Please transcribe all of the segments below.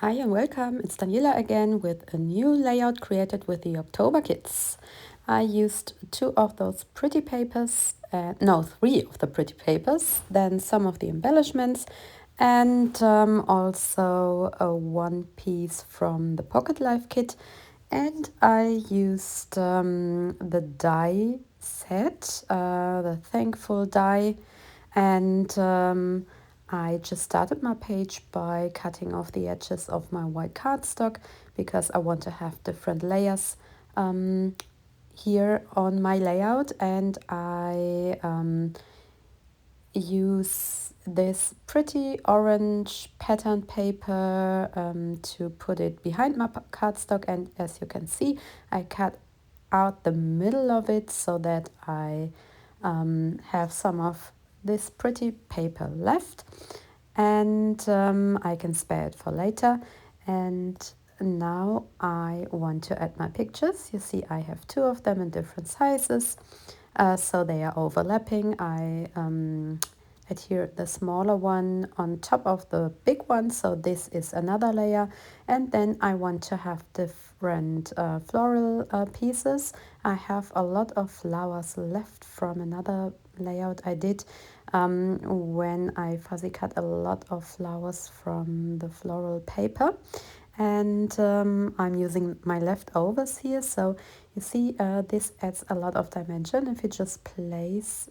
Hi and welcome, it's Daniela again with a new layout created with the October kits. I used two of those pretty papers, three of the pretty papers, then some of the embellishments, and also one piece from the Pocket Life kit. And I used the die set, the Thankful die, and I just started my page by cutting off the edges of my white cardstock because I want to have different layers here on my layout, and I use this pretty orange pattern paper to put it behind my cardstock, and as you can see I cut out the middle of it so that I have some of this pretty paper left, and I can spare it for later. And now I want to add my pictures. You see I have two of them in different sizes, so they are overlapping. I adhere the smaller one on top of the big one, so this is another layer. And then I want to have different floral pieces. I have a lot of flowers left from another layout I did when I fuzzy cut a lot of flowers from the floral paper, and I'm using my leftovers here. So you see this adds a lot of dimension if you just place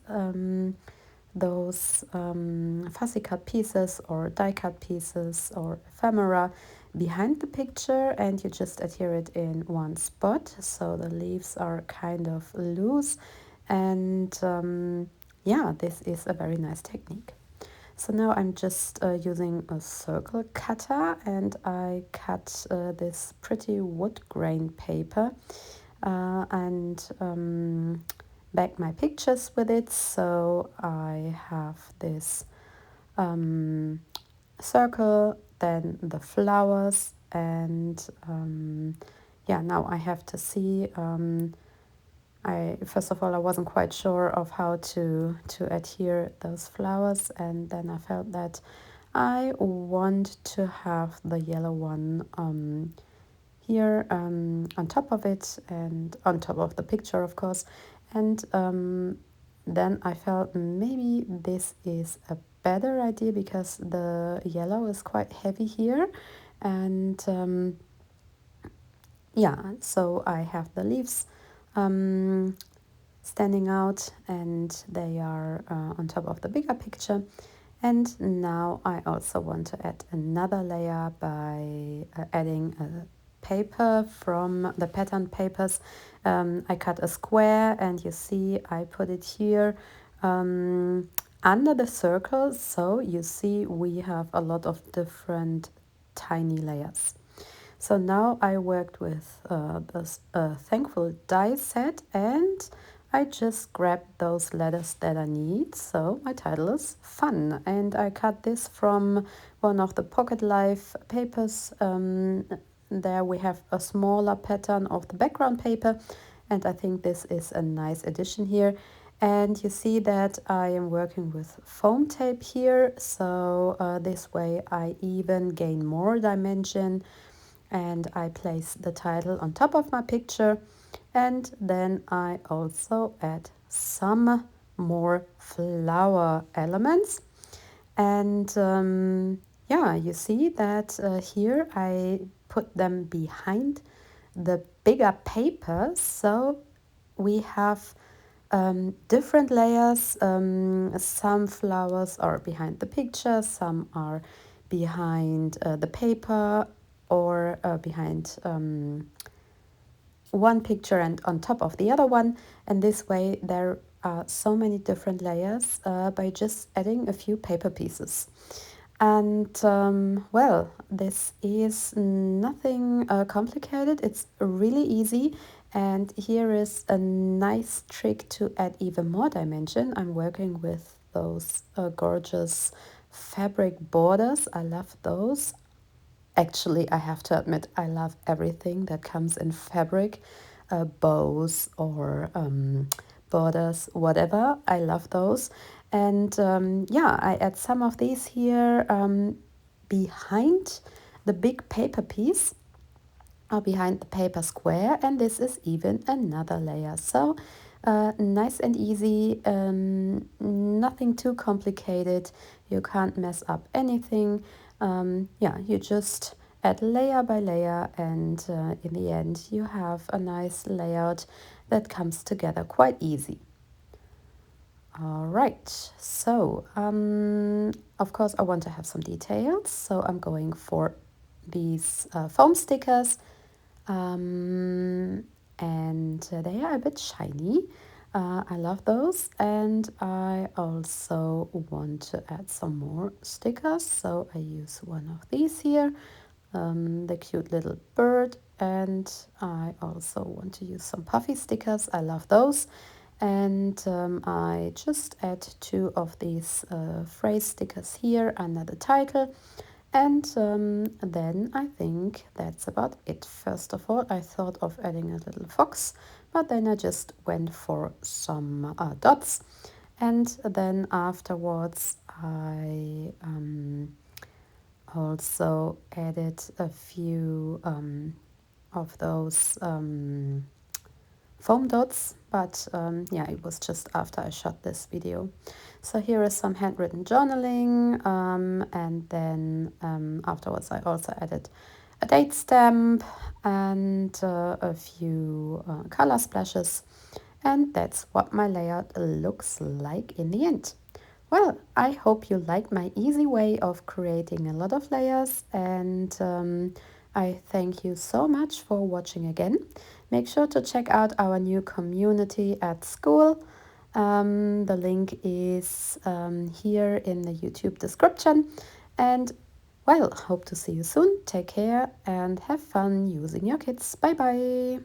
those fussy cut pieces or die cut pieces or ephemera behind the picture, and you just adhere it in one spot so the leaves are kind of loose. And yeah, this is a very nice technique. So now I'm just using a circle cutter, and I cut this pretty wood grain paper and back my pictures with it. So I have this circle, then the flowers, and yeah, now I have to see. I first of all I wasn't quite sure of how to adhere those flowers, and then I felt that I want to have the yellow one here on top of it and on top of the picture, of course. And then I felt maybe this is a better idea because the yellow is quite heavy here, and yeah, so I have the leaves standing out, and they are on top of the bigger picture. And now I also want to add another layer by adding a paper from the pattern papers. I cut a square, and you see I put it here under the circle, so you see we have a lot of different tiny layers. So now I worked with this Thankful die set, and I just grabbed those letters that I need. So my title is Fun, and I cut this from one of the Pocket Life papers. There we have a smaller pattern of the background paper, and I think this is a nice addition here. And you see that I am working with foam tape here, so this way I even gain more dimension. And I place the title on top of my picture, and then I also add some more flower elements. And yeah, you see that here I put them behind the bigger paper, so we have different layers. Some flowers are behind the picture, some are behind the paper, or behind one picture and on top of the other one. And this way there are so many different layers by just adding a few paper pieces. And well, this is nothing complicated. It's really easy. And here is a nice trick to add even more dimension. I'm working with those gorgeous fabric borders. I love those. Actually, I have to admit, I love everything that comes in fabric, bows or borders, whatever. I love those. And yeah, I add some of these here behind the big paper piece behind the paper square, and this is even another layer. So nice and easy, nothing too complicated. You can't mess up anything. Yeah, you just add layer by layer, and in the end you have a nice layout that comes together quite easy. All right, so of course I want to have some details, so I'm going for these foam stickers, and they are a bit shiny. I love those, and I also want to add some more stickers, so I use one of these here, the cute little bird, and I also want to use some puffy stickers. I love those. And I just add two of these phrase stickers here under the title, and then I think that's about it. First of all, I thought of adding a little fox, but then I just went for some dots, and then afterwards I also added a few of those foam dots, but yeah, it was just after I shot this video. So here is some handwritten journaling, and then afterwards I also added a date stamp and a few color splashes, and that's what my layout looks like in the end. Well, I hope you like my easy way of creating a lot of layers, and I thank you so much for watching again. Make sure to check out our new community at school. The link is here in the YouTube description. And well, hope to see you soon. Take care and have fun using your kits. Bye bye.